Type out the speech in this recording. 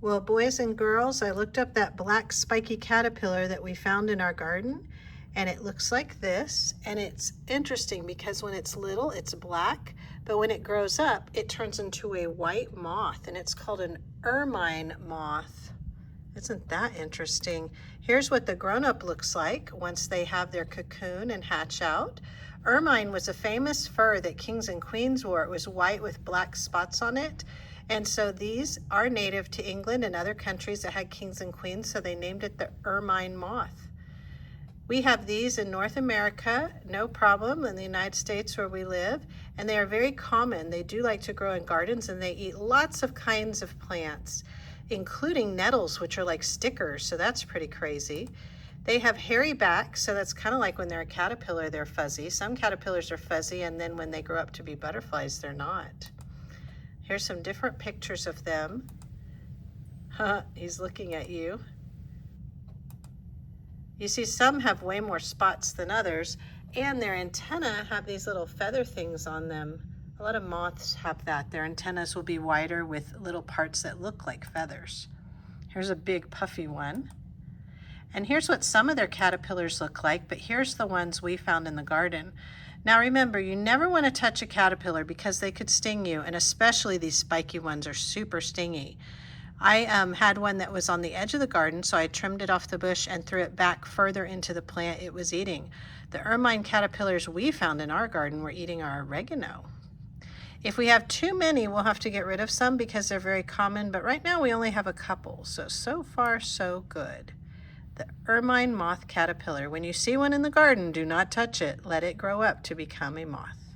Well, boys and girls, I looked up that black spiky caterpillar that we found in our garden, and it looks like this. And it's interesting because when it's little, it's black, but when it grows up, it turns into a white moth, and it's called an ermine moth. Isn't that interesting? Here's what the grown-up looks like once they have their cocoon and hatch out. Ermine was a famous fur that kings and queens wore. It was white with black spots on it. And so these are native to England and other countries that had kings and queens, so they named it the ermine moth. We have these in North America, no problem, in the United States where we live, and they are very common. They do like to grow in gardens, and they eat lots of kinds of plants, including nettles, which are like stickers, so that's pretty crazy. They have hairy backs, so that's kind of like when they're a caterpillar, they're fuzzy. Some caterpillars are fuzzy, and then when they grow up to be butterflies, they're not. Here's some different pictures of them. He's looking at you. You see, some have way more spots than others, and their antennae have these little feather things on them. A lot of moths have that. Their antennas will be wider with little parts that look like feathers. Here's a big puffy one. And here's what some of their caterpillars look like, but here's the ones we found in the garden. Now remember, you never want to touch a caterpillar because they could sting you, and especially these spiky ones are super stingy. I had one that was on the edge of the garden, so I trimmed it off the bush and threw it back further into the plant it was eating. The ermine caterpillars we found in our garden were eating our oregano. If we have too many, we'll have to get rid of some because they're very common, but right now we only have a couple, so far so good. The ermine moth caterpillar. When you see one in the garden, do not touch it. Let it grow up to become a moth.